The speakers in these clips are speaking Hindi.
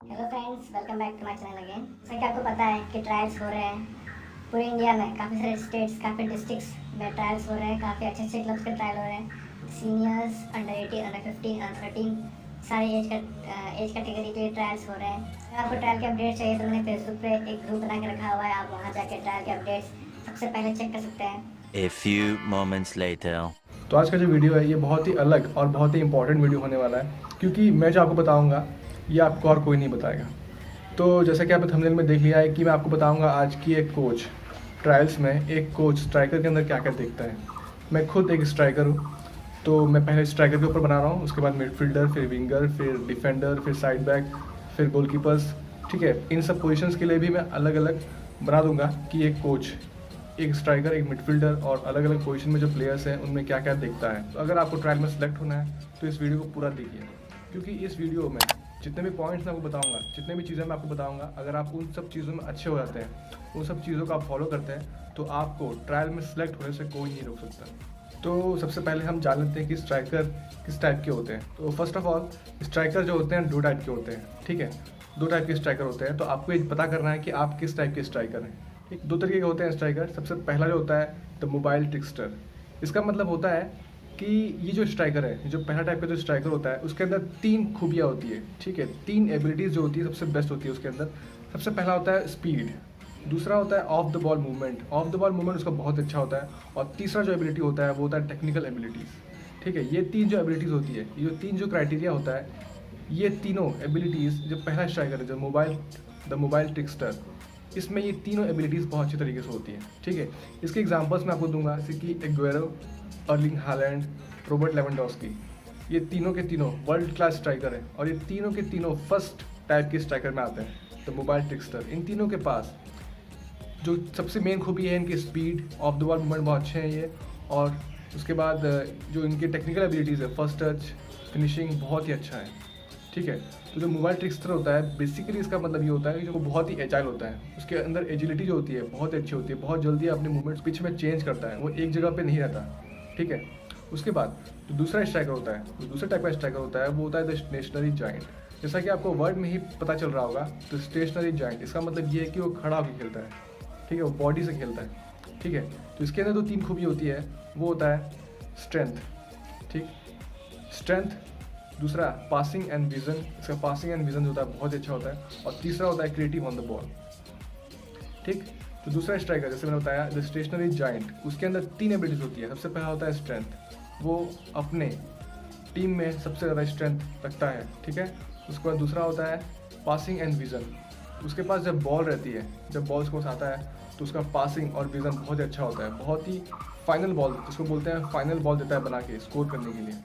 Hello friends, welcome back to my channel again. जैसा कि आपको पता है कि ट्रायल्स हो रहे हैं पूरे इंडिया में। काफ़ी सारे स्टेट्स, काफ़ी डिस्ट्रिक्ट्स में ट्रायल्स हो रहे हैं। काफ़ी अच्छे अच्छे क्लब्स के ट्रायल हो रहे हैं। सीनियर्स, अंडर 18, अंडर 15, अंडर 13 सारे एज कैटेगरी के ट्रायल्स हो रहे हैं। अगर आपको ट्रायल के अपडेट चाहिए तो मैंने फेसबुक पे एक ग्रुप बना के रखा हुआ है। आप वहाँ जाके ट्रायल के अपडेट्स सबसे पहले चेक कर सकते हैं। A few moments later. तो आज का जो वीडियो है ये बहुत ही अलग और बहुत ही इंपॉर्टेंट वीडियो होने वाला है, क्योंकि मैं जो आपको बताऊंगा ये आपको और कोई नहीं बताएगा। तो जैसा कि आपने थंबनेल में देख लिया है कि मैं आपको बताऊंगा आज की एक कोच ट्रायल्स में एक कोच स्ट्राइकर के अंदर क्या क्या देखता है। मैं खुद एक स्ट्राइकर हूँ, तो मैं पहले स्ट्राइकर के ऊपर बना रहा हूँ, उसके बाद मिडफील्डर, फिर विंगर, फिर डिफेंडर, फिर साइड बैक, फिर गोलकीपर्स। ठीक है, इन सब पोजीशंस के लिए भी मैं अलग अलग बना दूंगा कि एक कोच एक स्ट्राइकर, एक मिडफील्डर और अलग अलग पोजीशन में जो प्लेयर्स हैं उनमें क्या क्या देखता है। तो अगर आपको ट्रायल में सेलेक्ट होना है तो इस वीडियो को पूरा देखिए, क्योंकि इस वीडियो में जितने भी पॉइंट्स मैं आपको बताऊंगा, जितने भी चीज़ें मैं आपको बताऊंगा, अगर आप उन सब चीज़ों में अच्छे हो जाते हैं, उन सब चीज़ों को आप फॉलो करते हैं, तो आपको ट्रायल में सेलेक्ट होने से कोई नहीं रोक सकता। तो सबसे पहले हम जान लेते हैं कि स्ट्राइकर किस टाइप के होते हैं। तो फर्स्ट ऑफ ऑल, स्ट्राइकर जो होते हैं दो टाइप के होते हैं। ठीक है, दो टाइप के स्ट्राइकर होते हैं। तो आपको ये पता करना है कि आप किस टाइप के स्ट्राइकर हैं। एक दो तरीके के होते हैं स्ट्राइकर। सबसे पहला जो होता है द मोबाइल ट्रिकस्टर। इसका मतलब होता है कि ये जो स्ट्राइकर है, जो पहला टाइप का जो स्ट्राइकर होता है, उसके अंदर तीन खूबियाँ होती है। ठीक है, तीन एबिलिटीज़ जो होती है सबसे बेस्ट होती है उसके अंदर। सबसे पहला होता है स्पीड, दूसरा होता है of the ball movement, of the ball movement उसका बहुत अच्छा होता है, और तीसरा जो एबिलिटी होता है वो होता है टेक्निकल एबिलिटीज़। ठीक है, ये तीन जो एबिलिटीज़ होती है, ये जो तीन जो क्राइटेरिया होता है, ये तीनों एबिलिटीज़ जो पहला स्ट्राइकर है, जो द मोबाइल ट्रिकस्टर, इसमें ये तीनों एबिलिटीज़ बहुत अच्छी तरीके से होती हैं। ठीक है, इसके एग्जांपल्स मैं आपको दूंगा, जैसे कि Agüero, Erling Haaland, Robert Lewandowski. ये तीनों के तीनों वर्ल्ड क्लास स्ट्राइकर हैं, और ये तीनों के तीनों फर्स्ट टाइप के स्ट्राइकर में आते हैं, द मोबाइल ट्रिकस्टर। इन तीनों के पास जो सबसे मेन खूबी है इनकी speed, of the ball movement बहुत अच्छे हैं ये, और उसके बाद जो इनकी टेक्निकल एबिलिटीज़ है, फर्स्ट टच, फिनिशिंग बहुत ही अच्छा है। ठीक है, तो जो मोबाइल ट्रिकस्टर होता है, बेसिकली इसका मतलब ये होता है कि जो बहुत ही एजाइल होता है, उसके अंदर एजिलिटी जो होती है बहुत अच्छी होती है, बहुत जल्दी अपने मूवमेंट्स पिच में चेंज करता है, वो एक जगह पे नहीं रहता। ठीक है, उसके बाद जो दूसरा स्ट्राइकर होता है, जो दूसरा टाइप का स्ट्राइकर होता है, वो होता है द स्टेशनरी जाइंट। जैसा कि आपको वर्ड में ही पता चल रहा होगा, तो स्टेशनरी जाइंट इसका मतलब ये है कि वो खड़ा होकर खेलता है। ठीक है, वो बॉडी से खेलता है। ठीक है, तो इसके अंदर दो तीन खूबी होती है, वो होता है स्ट्रेंथ। ठीक, स्ट्रेंथ, दूसरा पासिंग एंड विजन, इसका पासिंग एंड विजन जो होता है बहुत अच्छा होता है, और तीसरा होता है क्रिएटिव ऑन द बॉल। ठीक, तो दूसरा स्ट्राइकर जैसे मैंने बताया द स्टेशनरी जाइंट, उसके अंदर तीन एबिलिटीज होती है। सबसे पहला होता है स्ट्रेंथ, वो अपने टीम में सबसे ज़्यादा स्ट्रेंथ रखता है। ठीक है, उसके बाद दूसरा होता है पासिंग एंड विजन, उसके पास जब बॉल रहती है, जब बॉल उसको आता है, तो उसका पासिंग और विजन बहुत अच्छा होता है, बहुत ही फाइनल बॉल, जिसको बोलते हैं फाइनल बॉल देता है बना के स्कोर करने के लिए।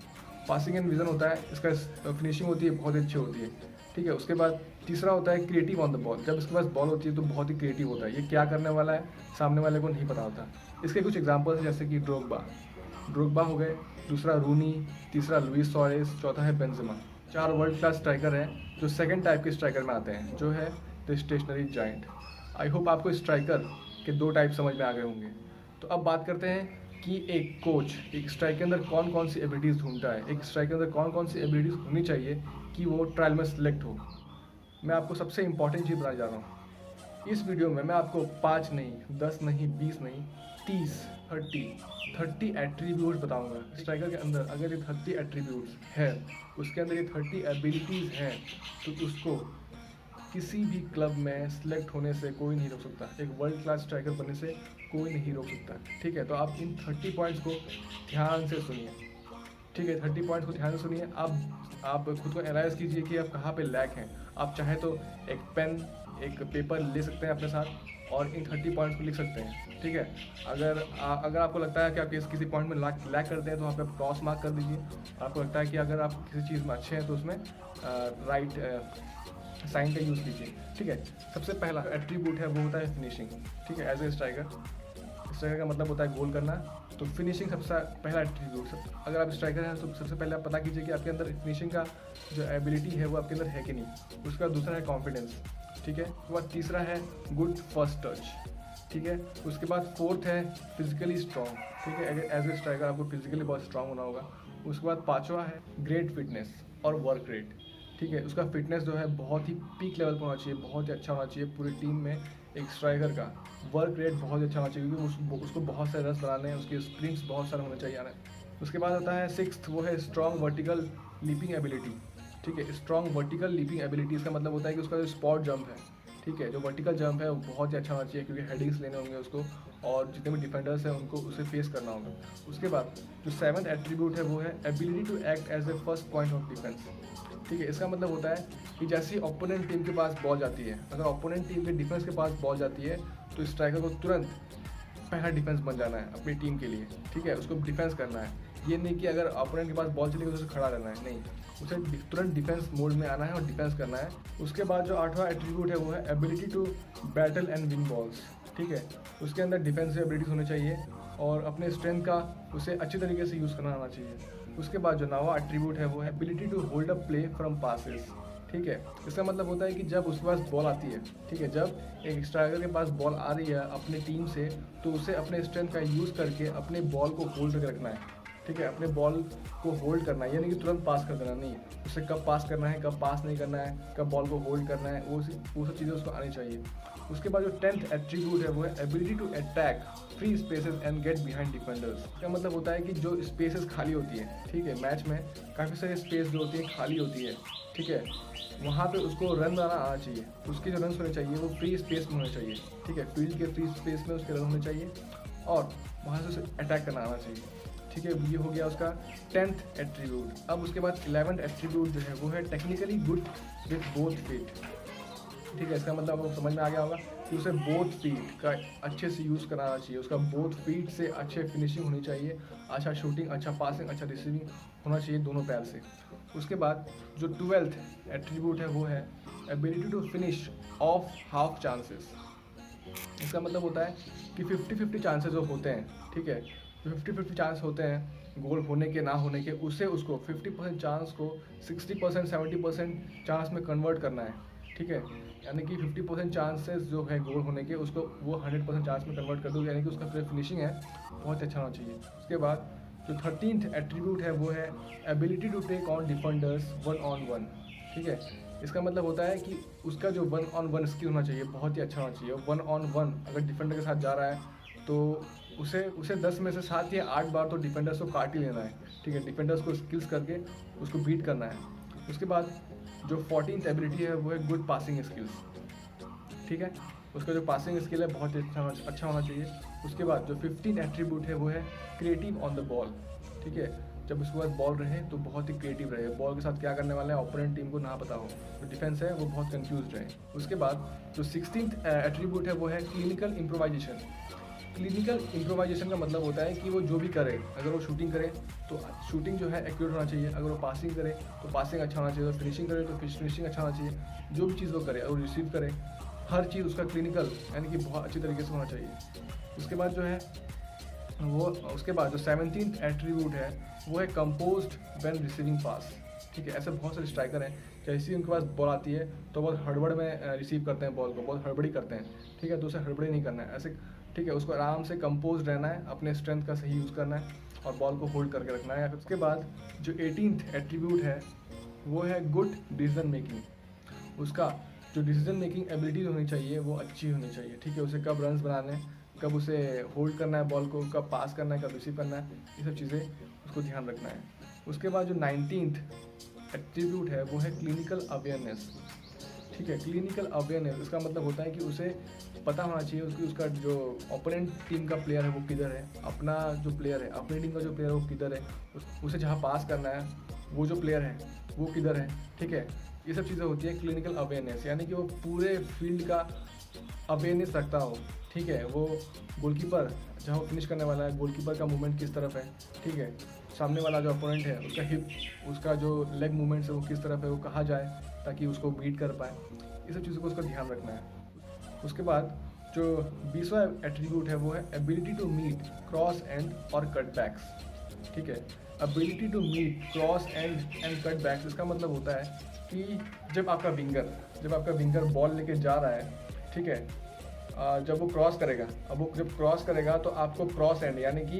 पासिंग एंड विजन होता है, इसका फिनिशिंग होती है बहुत अच्छी होती है। ठीक है, उसके बाद तीसरा होता है क्रिएटिव ऑन द बॉल, जब इसके पास बॉल होती है तो बहुत ही क्रिएटिव होता है, ये क्या करने वाला है सामने वाले को नहीं पता होता। इसके कुछ एग्जाम्पल्स हैं, जैसे कि ड्रोग्बा हो गए, दूसरा रूनी, तीसरा लुइस सुआरेज, चौथा है बेंजेमा। चार वर्ल्ड क्लास स्ट्राइकर हैं जो सेकंड टाइप के स्ट्राइकर में आते हैं, जो है the stationary giant. I hope आपको स्ट्राइकर के दो टाइप समझ में आ गए होंगे। तो अब बात करते हैं कि एक कोच एक स्ट्राइक के अंदर कौन कौन सी एबिलिटीज़ ढूंढता है, एक स्ट्राइक के अंदर कौन कौन सी एबिलिटीज़ होनी चाहिए कि वो ट्रायल में सेलेक्ट हो। मैं आपको सबसे इंपॉर्टेंट चीज़ बताने जा रहा हूँ इस वीडियो में। मैं आपको 5 नहीं, 10 नहीं, 20 नहीं, 30 एट्रीब्यूट्स बताऊंगा। स्ट्राइकर के अंदर अगर ये 30 एट्रीब्यूट्स है, उसके अंदर ये 30 एबिलिटीज़ हैं, तो उसको किसी भी क्लब में सिलेक्ट होने से कोई नहीं रोक सकता, एक वर्ल्ड क्लास स्ट्राइकर बनने से कोई नहीं रोक सकता। ठीक है, तो आप इन 30 पॉइंट्स को ध्यान से सुनिए। ठीक है, 30 पॉइंट्स को ध्यान से सुनिए। आप खुद को एनालाइज कीजिए कि आप कहाँ पे लैक हैं। आप चाहे तो एक पेन, एक पेपर ले सकते हैं अपने साथ, और इन 30 पॉइंट्स को लिख सकते हैं। ठीक है, अगर आपको लगता है कि आप किसी पॉइंट में लैक करते हैं, तो वहाँ पे आप क्रॉस मार्क कर दीजिए। आपको लगता है कि अगर आप किसी चीज़ में अच्छे हैं, तो उसमें राइट साइन का यूज़ कीजिए। ठीक है, सबसे पहला एट्रीब्यूट है वो होता है फिनिशिंग। ठीक है, एज ए स्ट्राइकर का मतलब होता है गोल करना, तो फिनिशिंग सबसे पहला एट्रीब्यूट। अगर आप स्ट्राइकर हैं तो सबसे पहले आप पता कीजिए कि आपके अंदर फिनिशिंग का जो एबिलिटी है वो आपके अंदर है कि नहीं। उसका दूसरा है कॉन्फिडेंस। ठीक है, उसके बाद तीसरा है गुड फर्स्ट टच। ठीक है, उसके बाद फोर्थ है फिजिकली स्ट्रॉन्ग। ठीक है, अगर एज ए स्ट्राइकर आपको फिजिकली बहुत स्ट्रॉन्ग होना होगा। उसके बाद पाँचवा है ग्रेट फिटनेस और वर्क रेट। ठीक है। उसका फिटनेस जो है बहुत ही पीक लेवल पर होना चाहिए, बहुत ही अच्छा होना चाहिए। पूरी टीम में एक स्ट्राइकर का वर्क रेट बहुत ही अच्छा होना चाहिए, क्योंकि उसको बहुत सारे रन्स बनाने हैं, उसके स्प्रिंट्स बहुत सारे होने चाहिए आने। उसके बाद आता है सिक्स्थ, वो है स्ट्रॉन्ग वर्टिकल लीपिंग एबिलिटी। ठीक है, स्ट्रॉन्ग वर्टिकल लीपिंग एबिलिटी, इसका मतलब होता है कि उसका जो स्पॉट जंप है, ठीक है, जो वर्टिकल जंप है वो बहुत ही अच्छा होना चाहिए, क्योंकि हेडिंग्स लेने होंगे उसको और जितने भी डिफेंडर्स हैं उनको उसे फेस करना होगा। उसके बाद जो 7th एट्रीब्यूट है वो है ability to act as a first point of defence. ठीक है, इसका मतलब होता है कि जैसे ही ओपोनेंट टीम के पास बॉल जाती है, अगर ओपोनेंट टीम के डिफेंस के पास बॉल जाती है तो स्ट्राइकर को तुरंत पहला डिफेंस बन जाना है अपनी टीम के लिए। ठीक है, उसको डिफेंस करना है, ये नहीं कि अगर ओपोनेंट के पास बॉल चली गई तो उसे खड़ा रहना है, नहीं, उसे तुरंत डिफेंस मोड में आना है और डिफेंस करना है। उसके बाद जो 8वां एट्रीब्यूट है वो है ability to battle and win balls. ठीक है, उसके अंदर डिफेंसिव एबिलिटीज होनी चाहिए और अपने स्ट्रेंथ का उसे अच्छी तरीके से यूज़ करना आना चाहिए। उसके बाद जो 9वां एट्रीब्यूट है वो है ability to hold up play from passes. ठीक है, इसका मतलब होता है कि जब उसके पास बॉल आती है, ठीक है, जब एक स्ट्राइकर के पास बॉल आ रही है अपनी टीम से, तो उसे अपने स्ट्रेंथ का यूज़ करके अपने बॉल को होल्ड करके रखना है। ठीक है, अपने बॉल को होल्ड करना है, यानी कि तुरंत पास कर देना नहीं, उसे कब पास करना है, कब पास नहीं करना है, कब बॉल को होल्ड करना है, वो सब चीज़ें उसको आनी चाहिए। उसके बाद जो 10th एट्रीब्यूट है वो है ability to attack free spaces and get behind defenders. इसका मतलब होता है कि जो स्पेसेस खाली होती है, ठीक है, मैच में काफ़ी सारी स्पेस जो होती है खाली होती है, ठीक है, वहाँ पे उसको रन बनाना आना चाहिए। उसके जो रन होने चाहिए वो फ्री स्पेस में होने चाहिए। ठीक है, फील्ड के फ्री स्पेस में उसके रन होने चाहिए और वहाँ से उसे अटैक करना आना चाहिए। ठीक है, ये हो गया उसका 10th एट्रीब्यूट। अब उसके बाद 11th एट्रीब्यूट जो है वो है technically good with both feet. ठीक है, इसका मतलब आपको समझ में आ गया होगा कि उसे बोथ फीट का अच्छे से यूज़ कराना चाहिए, उसका बोथ फीट से अच्छे फिनिशिंग होनी चाहिए, अच्छा शूटिंग, अच्छा पासिंग, अच्छा रिसीविंग होना चाहिए दोनों पैर से। उसके बाद जो 12th एट्रीब्यूट है वो है ability to finish off half chances. इसका मतलब होता है कि 50-50 चांसेस जो होते हैं, ठीक है, 50-50 चांस होते हैं गोल होने के ना होने के, उससे उसको 50% चांस को 60% 70% चांस में कन्वर्ट करना है। ठीक है, यानी कि 50% चांसेस जो है गोल होने के उसको वो 100% चांस में कन्वर्ट कर दो, यानी कि उसका जो फिनिशिंग है बहुत अच्छा होना चाहिए। उसके बाद जो 13th एट्रीब्यूट है वो है ability to take on defenders 1-on-1। ठीक है, इसका मतलब होता है कि उसका जो 1-on-1 स्किल होना चाहिए बहुत ही अच्छा होना चाहिए। 1-on-1 अगर डिफेंडर के साथ जा रहा है तो उसे 10 में से 7 या 8 बार तो डिफेंडर्स को काट ही लेना है। ठीक है, डिफेंडर्स को स्किल्स करके उसको बीट करना है। उसके बाद जो 14th एबिलिटी है वो है गुड पासिंग स्किल्स। ठीक है, उसका जो पासिंग स्किल है बहुत ही अच्छा होना चाहिए। उसके बाद जो 15th एट्रीब्यूट है वो है क्रिएटिव ऑन द बॉल। ठीक है, जब उसके पास बॉल रहे तो बहुत ही क्रिएटिव रहे, बॉल के साथ क्या करने वाले हैं ओपोनेंट टीम को ना पता हो, जो डिफेंस है वो बहुत कंफ्यूज रहे। उसके बाद जो 16th एट्रीब्यूट है वो है क्लिनिकल इम्प्रोवाइजेशन। क्लिनिकल इम्प्रोवाइजेशन का मतलब होता है कि वो जो भी करे, अगर वो शूटिंग करे तो शूटिंग जो है एक्यूरेट होना चाहिए, अगर वो पासिंग करे तो पासिंग अच्छा होना चाहिए, फिनिशिंग करे तो फिनिशिंग अच्छा होना चाहिए, जो भी चीज़ वो करे और रिसीव करे हर चीज़ उसका क्लिनिकल यानी कि बहुत अच्छी तरीके से होना चाहिए। उसके बाद जो है वो उसके बाद जो 17th एट्रीब्यूट है वो है कंपोज्ड व्हेन रिसीविंग पास। ठीक है, ऐसे बहुत सारे स्ट्राइकर हैं जैसे ही उनके पास बॉल आती है तो बहुत हड़बड़ में रिसीव करते हैं बॉल को, बहुत हड़बड़ी करते हैं। ठीक है, तो उसे हड़बड़ी नहीं करना है ऐसे। ठीक है, उसको आराम से कंपोज रहना है, अपने स्ट्रेंथ का सही यूज़ करना है और बॉल को होल्ड करके रखना है। उसके बाद जो 18th एट्रीब्यूट है वो है गुड डिसीजन मेकिंग। उसका जो डिसीजन मेकिंग एबिलिटी होनी चाहिए वो अच्छी होनी चाहिए। ठीक है, उसे कब रन्स बनाने, कब उसे होल्ड करना है बॉल को, कब पास करना है, कब रिसीव करना है, ये सब चीज़ें उसको ध्यान रखना है। उसके बाद जो 19th एट्रीब्यूट है वो है क्लिनिकल अवेयरनेस। ठीक है, क्लिनिकल अवेयरनेस इसका मतलब होता है कि उसे पता होना चाहिए कि उसका जो ओपोनेंट टीम का प्लेयर है वो किधर है, अपना जो प्लेयर है अपनी टीम का जो प्लेयर है वो किधर है, उसे जहाँ पास करना है वो जो प्लेयर है वो किधर है। ठीक है, ये सब चीज़ें होती है क्लिनिकल अवेयरनेस, यानी कि वो पूरे फील्ड का अवेयरनेस रखता हो। ठीक है, वो गोलकीपर जहाँ वो फिनिश करने वाला है, गोलकीपर का मूवमेंट किस तरफ है, ठीक है, सामने वाला जो अपोनेंट है उसका हिप, उसका जो लेग मूवमेंट्स है वो किस तरफ है, वो कहाँ जाए ताकि उसको बीट कर पाए, ये सब चीज़ों को उसका ध्यान रखना है। उसके बाद जो 20वां एट्रीब्यूट है वो है ability to meet cross and और कट बैक्स। ठीक है, ability to meet cross and cut backs इसका मतलब होता है कि जब आपका विंगर बॉल लेके जा रहा है, ठीक है, जब वो क्रॉस करेगा, अब वो जब क्रॉस करेगा तो आपको क्रॉस एंड यानी कि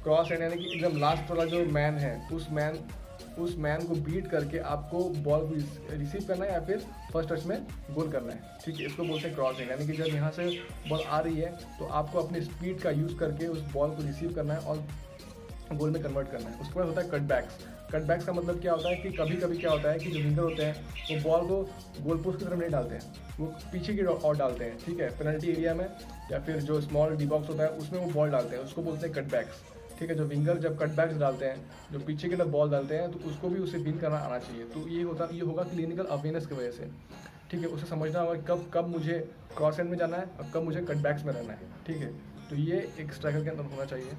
एकदम लास्ट वाला जो मैन है उस मैन उस मैन को बीट करके आपको बॉल को रिसीव करना है या फिर फर्स्ट टच में गोल करना है, ठीक है। इसको बोलते हैं क्रॉसिंग, यानी कि जब यहाँ से बॉल आ रही है तो आपको अपनी स्पीड का यूज़ करके उस बॉल को रिसीव करना है और गोल में कन्वर्ट करना है। उसके बाद होता है कटबैक्स। कटबैक्स का मतलब क्या होता है कि कभी कभी क्या होता है कि जो विंगर होते हैं वो बॉल को गोल पोस्ट की तरफ नहीं डालते हैं, वो पीछे की ओर डालते हैं, ठीक है, पेनल्टी एरिया में या फिर जो स्मॉल डी बॉक्स होता है उसमें वो बॉल डालते हैं, उसको बोलते हैं कटबैक्स, ठीक है। जो विंगर जब कटबैक्स डालते हैं, जो पीछे की तरफ बॉल डालते हैं, तो उसको भी उसे विन करना आना चाहिए। तो ये होगा क्लिनिकल अवेयरनेस की वजह से, ठीक है। उसे समझना होगा कब मुझे क्रॉस एंड में जाना है और कब मुझे कटबैक्स में रहना है, ठीक है। तो ये एक स्ट्राइकर के अंदर होना चाहिए।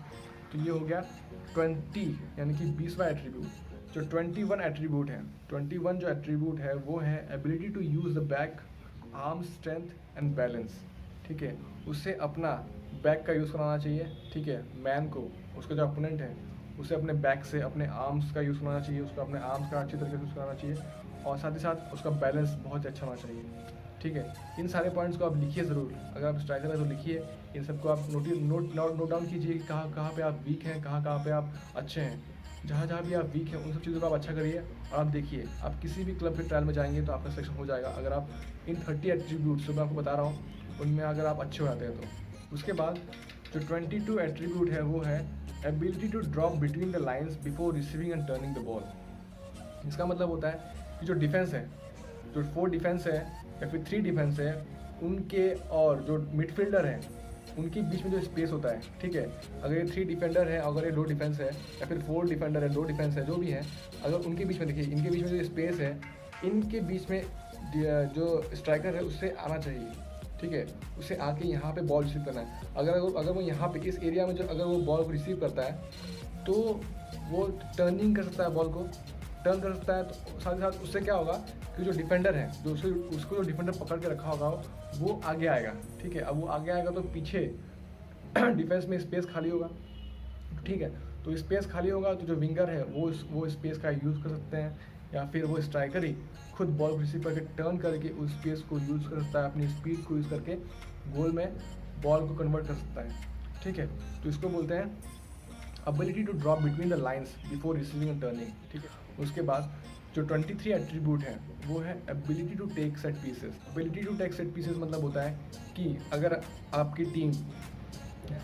तो ये हो गया 20 यानी कि 20वां एट्रीब्यूट। जो 21 एट्रीब्यूट है, 21 जो एट्रीब्यूट है वो है ability to use the back, arm strength and balance, ठीक है। उससे अपना बैक का यूज़ कराना चाहिए, ठीक है। मैन को, उसका जो अपोनेंट है उसे अपने बैक से अपने आर्म्स का यूज़ कराना चाहिए, उसको अपने आर्म्स का अच्छी तरीके से यूज़ कराना चाहिए और साथ ही साथ उसका बैलेंस बहुत अच्छा होना चाहिए, ठीक है। इन सारे पॉइंट्स को आप लिखिए ज़रूर, अगर आप स्ट्राइकर है तो लिखिए, इन सबको आप नोट डाउन कीजिए कि कहाँ पे आप वीक हैं, कहाँ पे आप अच्छे हैं। जहाँ भी आप वीक हैं उन सब चीज़ों को आप अच्छा करिए और आप देखिए आप किसी भी क्लब के ट्रायल में जाएंगे तो आपका सिलेक्शन हो जाएगा, अगर आप इन 30 एट्रीब्यूट्स जो मैं आपको बता रहा हूँ उनमें अगर आप अच्छे हो जाते हैं तो। उसके बाद जो 22 एट्रीब्यूट है वो है ability to drop between the lines before receiving and turning the ball. इसका मतलब होता है कि जो डिफेंस है, जो 4 डिफेंस है या फिर 3 डिफेंस है, उनके और जो मिडफील्डर हैं उनके बीच में जो स्पेस होता है, ठीक है। अगर ये 3 डिफेंडर है, अगर ये 2 डिफेंस है या फिर 4 डिफेंडर है, 2 डिफेंस है, जो भी है, अगर उनके बीच में देखिए, इनके बीच में जो स्पेस है, इनके बीच में जो स्ट्राइकर है उससे आना चाहिए, ठीक है। उसे आके यहाँ पे बॉल रिसीव करना है। अगर वो यहाँ पे इस एरिया में जो अगर वो बॉल को रिसीव करता है तो वो टर्निंग कर सकता है, बॉल को टर्न कर सकता है। तो साथ ही साथ उससे क्या होगा कि जो डिफेंडर है, जो उसको जो डिफेंडर पकड़ के रखा होगा वो आगे आएगा, ठीक है। अब वो आगे आएगा तो पीछे डिफेंस में स्पेस खाली होगा, ठीक है। तो स्पेस खाली होगा तो जो विंगर है वो स्पेस का यूज़ कर सकते हैं या फिर वो स्ट्राइकर ही खुद बॉल को रिसीव करके टर्न करके उस स्पेस को यूज़ कर सकता है, अपनी स्पीड को यूज़ करके गोल में बॉल को कन्वर्ट कर सकता है, ठीक है। तो इसको बोलते हैं ability to drop between the lines before receiving and turning, ठीक है। उसके बाद जो 23 एट्रीब्यूट है वो है ability to take set pieces. Ability to take set pieces मतलब होता है कि अगर आपकी टीम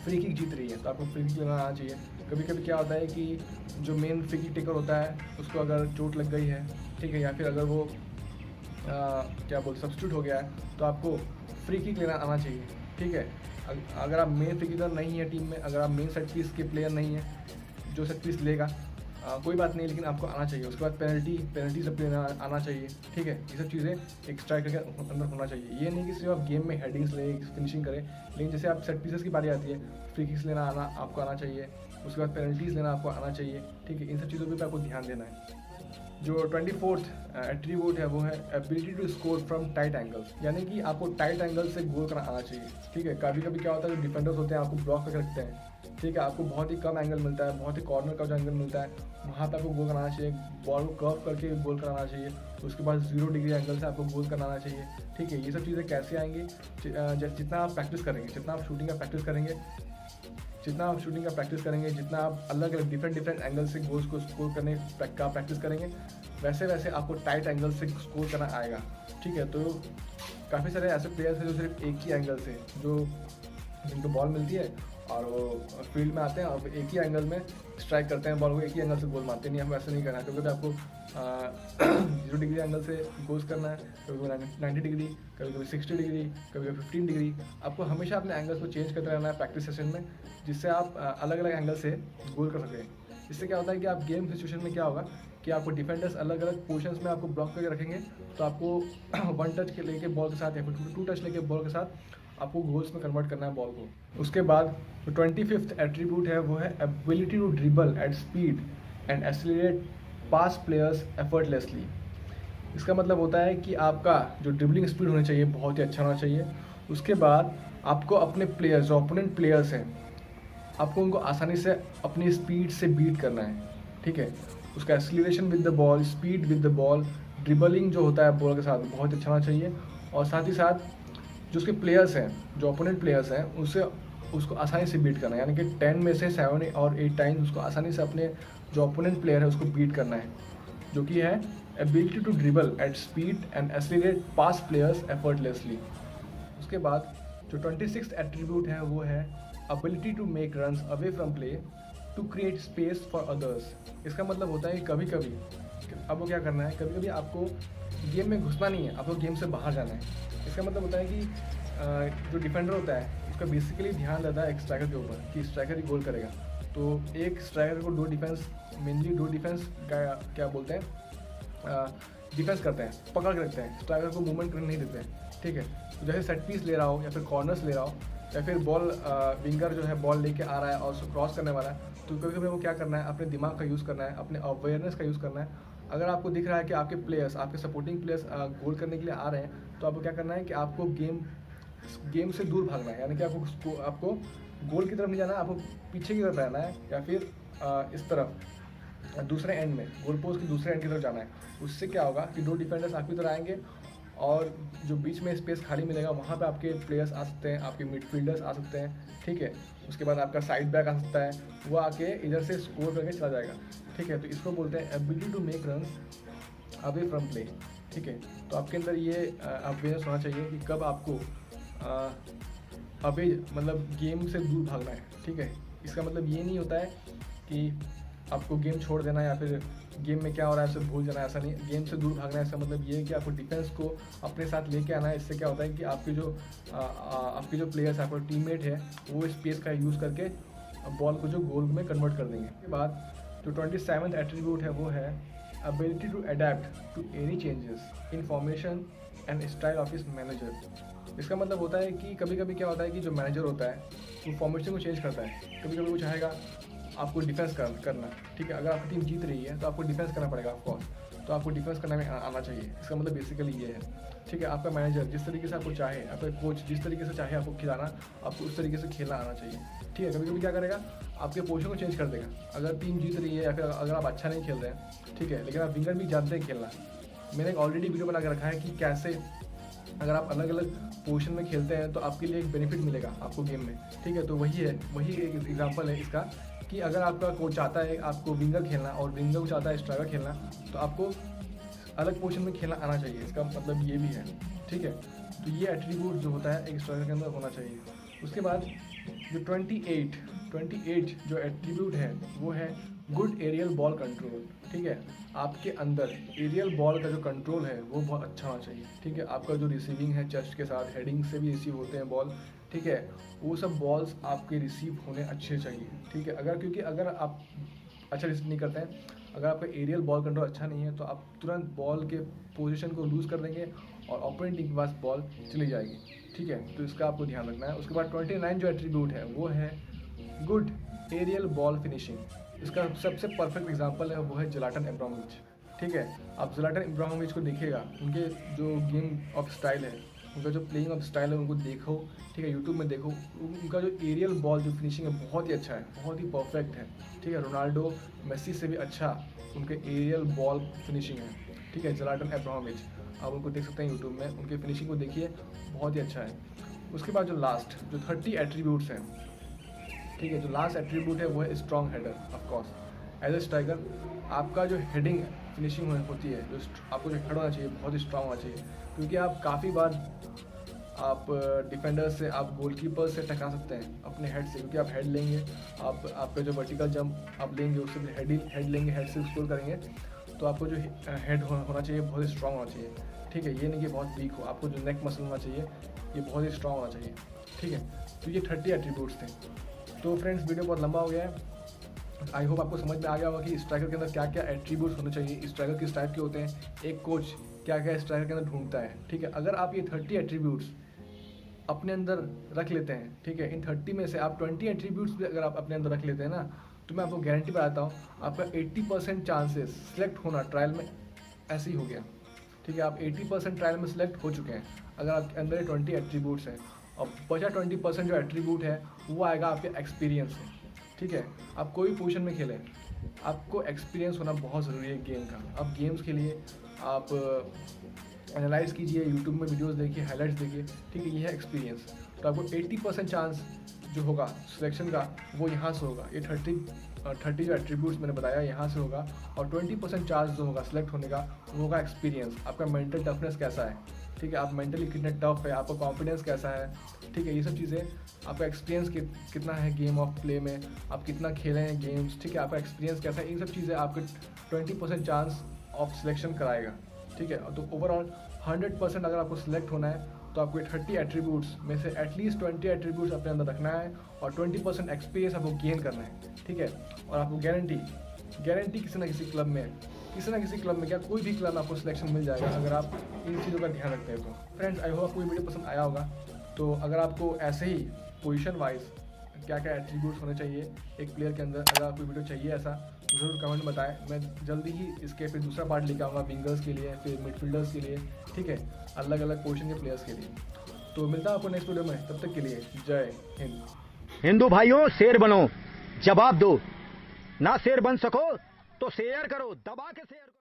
फ्री किक जीत रही है तो आपको फ्री किक लेना आना चाहिए। कभी कभी क्या होता है कि जो मेन फ्री किक टेकर होता है उसको अगर चोट लग गई है, ठीक है, या फिर अगर वो सब्स्टिट्यूट हो गया है तो आपको फ्री किक लेना आना चाहिए, ठीक है। अगर आप मेन फ्री किकर नहीं है टीम में, अगर आप मेन सेट पीस के प्लेयर नहीं है जो सेट पीस लेगा, कोई बात नहीं, लेकिन आपको आना चाहिए। उसके बाद पेनल्टी सब लेना आना चाहिए, ठीक है। ये सब चीज़ें एक स्ट्राइकर के अंदर होना चाहिए। ये नहीं कि सिर्फ आप गेम में हेडिंग्स ले फिनिशिंग करें, लेकिन जैसे आप सेट पीसेस की बारी आती है, फ्री किक्स लेना आपको आना चाहिए, उसके बाद पेनल्टीज़ लेना आपको आना चाहिए, ठीक है। इन सब चीज़ों पर आपको ध्यान देना है। जो 24th एट्रीब्यूट है वो है ability to score from tight angles, यानी कि आपको टाइट एंगल से गोल करना आना चाहिए, ठीक है। कभी कभी क्या होता है जो डिफेंडर्स होते हैं आपको ब्लॉक करके रखते हैं, ठीक है। आपको बहुत ही कम एंगल मिलता है, बहुत ही कॉर्नर का जो एंगल मिलता है वहाँ पे आपको गोल कराना चाहिए, बॉल को कर्व करके गोल कराना चाहिए। उसके बाद 0 डिग्री एंगल से आपको गोल कराना चाहिए, ठीक है। ये सब चीज़ें कैसे आएंगी, जितना आप प्रैक्टिस करेंगे, जितना आप शूटिंग का प्रैक्टिस करेंगे, जितना आप अलग अलग डिफरेंट एंगल से गोल्स को स्कोर करने का प्रैक्टिस करेंगे, वैसे वैसे आपको टाइट एंगल से स्कोर करना आएगा, ठीक है। तो काफ़ी सारे ऐसे प्लेयर्स हैं जो सिर्फ एक ही एंगल से जिनको बॉल मिलती है और वो फील्ड में आते हैं और एक ही एंगल में स्ट्राइक करते हैं, बॉल को एक ही एंगल से गोल मारते हैं। नहीं, हमें ऐसा नहीं करना है, क्योंकि आपको 0 डिग्री एंगल से गोल्स करना है, कभी 90 डिग्री, कभी 60 डिग्री, कभी 15 डिग्री। आपको हमेशा अपने एंगल्स को चेंज करते रहना है प्रैक्टिस सेशन में, जिससे आप अलग अलग एंगल से गोल कर सकें। इससे क्या होता है कि आप गेम सिचुएशन में क्या होगा कि आपको डिफेंडर्स अलग अलग पोजीशंस में आपको ब्लॉक करके रखेंगे, तो आपको 1 टच के लेके बॉल के साथ या फिर 2 टच लेके बॉल के साथ आपको गोल्स में कन्वर्ट करना है बॉल को। उसके बाद जो 25th एट्रीब्यूट है वो है ability to dribble at speed and accelerate past players effortlessly. इसका मतलब होता है कि आपका जो ड्रिबलिंग स्पीड होनी चाहिए बहुत ही अच्छा होना चाहिए। उसके बाद आपको अपने प्लेयर्स, जो ओपोनेंट प्लेयर्स हैं, आपको उनको आसानी से अपनी स्पीड से बीट करना है, ठीक है। उसका acceleration with the ball, speed with the ball, dribbling जो होता है बॉल के साथ बहुत अच्छा होना चाहिए। और साथ ही साथ जो उसके प्लेयर्स हैं, जो ओपोनेंट प्लेयर्स हैं, उसको आसानी से बीट करना है, यानी कि 10 में से 7 और 8 टाइम्स उसको आसानी से अपने जो ओपोनेंट प्लेयर है उसको बीट करना है, जो कि है ability to dribble at speed and accelerate past players effortlessly. उसके बाद जो 26th एट्रीब्यूट है वो है ability to make runs away from play to create space for others. इसका मतलब होता है कि कभी कभी आपको क्या करना है, कभी कभी आपको गेम में घुसना नहीं है, आपको गेम से बाहर जाना है। इसका मतलब होता है कि जो डिफेंडर होता है उसका बेसिकली ध्यान रहता है एक स्ट्राइकर के ऊपर कि स्ट्राइकर ही गोल करेगा। तो एक स्ट्राइकर को मेनली दो डिफेंस क्या बोलते हैं, डिफेंस करते हैं, पकड़ के रखते हैं, स्ट्राइकर को मूवमेंट करने नहीं देते हैं। ठीक है, तो जैसे सेट पीस ले रहा हो या फिर कॉर्नर्स ले रहा हो या फिर बॉल विंगर जो है बॉल लेके आ रहा है और उसको क्रॉस करने वाला है, तो कभी कभी वो क्या करना है, अपने दिमाग का यूज़ करना है, अपने अवेयरनेस का यूज़ करना है। अगर आपको दिख रहा है कि आपके प्लेयर्स, आपके सपोर्टिंग प्लेयर्स गोल करने के लिए आ रहे हैं, तो आपको क्या करना है कि आपको गेम से दूर भागना है, यानी कि आपको गोल की तरफ नहीं जाना है, आपको पीछे की तरफ रहना है या फिर इस तरफ दूसरे एंड में, गोल पोस्ट के दूसरे एंड की तरफ जाना है। उससे क्या होगा कि दो डिफेंडर्स आपकी तरफ आएंगे और जो बीच में स्पेस खाली मिलेगा वहाँ पे आपके प्लेयर्स आ सकते हैं, आपके मिडफील्डर्स आ सकते हैं। ठीक है, उसके बाद आपका साइड बैक आ सकता है, वो आके इधर से स्कोर करके चला जाएगा। ठीक है, तो इसको बोलते हैं ability to make run away from play. ठीक है, तो आपके अंदर ये अवेयरनेस होना चाहिए कि कब आपको अवे मतलब गेम से दूर भागना है। ठीक है, इसका मतलब ये नहीं होता है कि आपको गेम छोड़ देना है या फिर गेम में क्या हो रहा है उसे भूल जाना है, ऐसा नहीं। गेम से दूर भागना है इसका मतलब ये है कि आपको डिफेंस को अपने साथ लेके आना है। इससे क्या होता है कि आपके जो प्लेयर्स, आपका टीममेट है, वो स्पेस का यूज़ करके बॉल को जो गोल में कन्वर्ट कर देंगे। उसके बाद जो 27th एट्रीब्यूट है वो है ability to adapt to any changes in formation and style of his manager. इसका मतलब होता है कि कभी कभी क्या होता है कि जो मैनेजर होता है वो फॉर्मेशन को चेंज करता है। कभी कभी वो चाहेगा आपको डिफेंस करना। ठीक है, अगर आपकी टीम जीत रही है तो आपको डिफेंस करना पड़ेगा ऑफकोर्स, तो आपको डिफेंस करना में आना चाहिए। इसका मतलब बेसिकली ये है। ठीक है, आपका मैनेजर जिस तरीके से आपको चाहे, आपका कोच जिस तरीके से चाहे आपको खिलाना, आपको उस तरीके से खेलना आना चाहिए। ठीक है, कभी कभी क्या करेगा, आपके पोजीशन को चेंज कर देगा। अगर टीम जीत रही है या फिर अगर आप अच्छा नहीं खेल रहे हैं, ठीक है, लेकिन आप विंगर भी जानते हैं खेलना। मैंने एक ऑलरेडी वीडियो बना के रखा है कि कैसे अगर आप अलग अलग पोजीशन में खेलते हैं तो आपके लिए एक बेनिफिट मिलेगा आपको गेम में। ठीक है, तो वही एक एग्जांपल है इसका कि अगर आपका कोच चाहता है आपको विंगर खेलना और विंगर को चाहता है स्ट्राइकर खेलना, तो आपको अलग पोजीशन में खेलना आना चाहिए। इसका मतलब ये भी है। ठीक है, तो ये एट्रीब्यूट जो होता है एक स्ट्राइकर के अंदर होना चाहिए। उसके बाद जो 28 जो एट्रीब्यूट है वो है गुड एरियल बॉल कंट्रोल। ठीक है, आपके अंदर एरियल बॉल का जो कंट्रोल है वो बहुत अच्छा होना चाहिए। ठीक है, आपका जो रिसीविंग है चेस्ट के साथ, हेडिंग से भी रिसीव होते हैं बॉल। ठीक है, वो सब बॉल्स आपके रिसीव होने अच्छे चाहिए। ठीक है, क्योंकि अगर आप अच्छा रिसीव नहीं करते हैं, अगर आपका एरियल बॉल कंट्रोल अच्छा नहीं है तो आप तुरंत बॉल के पोजीशन को लूज़ कर देंगे और ओपोनेंट टीम के पास बॉल चली जाएगी। ठीक है, तो इसका आपको ध्यान रखना है। उसके बाद 29 जो एट्रीब्यूट है वो है गुड एरियल बॉल फिनिशिंग। इसका सबसे परफेक्ट एग्जांपल है वो है ज़लाटन इब्राहिमोविच। ठीक है, आप ज़लाटन इब्राहिमोविच को देखिएगा, उनके जो गेम ऑफ स्टाइल है, उनका जो प्लेइंग ऑफ स्टाइल है उनको देखो। ठीक है, यूट्यूब में देखो, उनका जो एरियल बॉल जो फिनिशिंग है बहुत ही अच्छा है, बहुत ही परफेक्ट है। ठीक है, रोनाल्डो मेसी से भी अच्छा उनके एरियल बॉल फिनिशिंग है। ठीक है, ज़लाटन इब्राहिमोविच, आप उनको देख सकते हैं यूट्यूब में, उनके फिनिशिंग को देखिए, बहुत ही अच्छा है। उसके बाद जो 30 एट्रीब्यूट्स हैं, ठीक है, जो लास्ट एट्रीब्यूट है वो है strong header. Of course as a striker आपका जो हेडिंग फिनिशिंग होती है, जो आपको जो हेड होना चाहिए बहुत ही स्ट्रॉन्ग होना चाहिए, क्योंकि आप काफ़ी बार आप डिफेंडर से, आप गोलकीपर से टकरा सकते हैं अपने हेड से, क्योंकि आप हेड लेंगे, आपका जो वर्टिकल जंप आप लेंगे उससे भी हेड लेंगे, हेड से स्कोर करेंगे, तो आपको जो हेड होना चाहिए बहुत ही स्ट्रॉन्ग होना चाहिए। ठीक है, ये नहीं कि बहुत वीक हो, आपको जो नेक मसल होना चाहिए ये बहुत ही स्ट्रॉन्ग होना चाहिए। ठीक है, तो ये 30 एट्रीब्यूट्स थे। तो फ्रेंड्स, वीडियो बहुत लंबा हो गया है, आई होप आपको समझ में आ गया होगा कि स्ट्राइकर के अंदर क्या क्या एट्रीब्यूट्स होने चाहिए, स्ट्राइकर किस टाइप के होते हैं, एक कोच क्या क्या स्ट्राइकर के अंदर ढूंढता है। ठीक है, अगर आप ये 30 एट्रीब्यूट्स अपने अंदर रख लेते हैं, ठीक है, इन 30 में से आप 20 एट्रीब्यूट्स भी अगर आप अपने अंदर रख लेते हैं ना, तो मैं आपको गारंटी बताता हूँ आपका 80% चांसेस सिलेक्ट होना ट्रायल में ऐसे ही हो गया। ठीक है, आप 80% ट्रायल में सिलेक्ट हो चुके हैं अगर आपके अंदर 20 एट्रीब्यूट्स हैं, और बचा 20% जो एट्रीब्यूट है वो आएगा आपके एक्सपीरियंस से। ठीक है, आप कोई पोजीशन में खेलें, आपको एक्सपीरियंस होना बहुत ज़रूरी है गेम का। आप गेम्स के लिए आप एनालाइज कीजिए, यूट्यूब में वीडियोस देखिए, हाइलाइट्स देखिए। ठीक है, ये है एक्सपीरियंस। तो आपको 80% चांस जो होगा सिलेक्शन का वो यहाँ से होगा। ये 30 जो एट्रीब्यूट्स मैंने बताया यहाँ से होगा, और 20% चांस जो होगा सिलेक्ट होने का वो होगा एक्सपीरियंस, आपका मेंटल टफनेस कैसा है, ठीक है, आप मेंटली कितने टफ है, आपका कॉन्फिडेंस कैसा है, ठीक है, ये सब चीज़ें, आपका एक्सपीरियंस कितना है गेम ऑफ प्ले में, आप कितना खेले हैं गेम्स, ठीक है, आपका एक्सपीरियंस कैसा है, इन सब चीज़ें आपके 20% चांस ऑफ सिलेक्शन कराएगा, ठीक है। तो ओवरऑल 100% अगर आपको सिलेक्ट होना है तो आपको 30 एट्रीब्यूट्स में से एटलीस्ट 20 एट्रीब्यूट्स अपने अंदर रखना है और 20% एक्सपीरियंस आपको गेन करना है, ठीक है। और आपको गारंटी किसी ना किसी क्लब में क्या कोई भी क्लब में आपको सिलेक्शन मिल जाएगा अगर आप इन चीज़ों का ध्यान रखते हैं तो। फ्रेंड्स, आई होप आपको वीडियो पसंद आया होगा। तो अगर आपको ऐसे ही पोजीशन वाइज क्या क्या एट्रीब्यूट्स होने चाहिए एक प्लेयर के अंदर, अगर आपको वीडियो चाहिए ऐसा तो ज़रूर कमेंट बताएं। मैं जल्दी ही इसके फिर दूसरा पार्ट लेकर आऊँगा विंगर्स के लिए, फिर मिडफील्डर्स के लिए, ठीक है, अलग अलग पोजीशन के प्लेयर्स के लिए। तो मिलता है आपको नेक्स्ट वीडियो में, तब तक के लिए जय हिंद। हिंदू भाइयों, शेर बनो, जवाब दो। ना शेर बन सको तो शेयर करो, दबा के शेयर करो।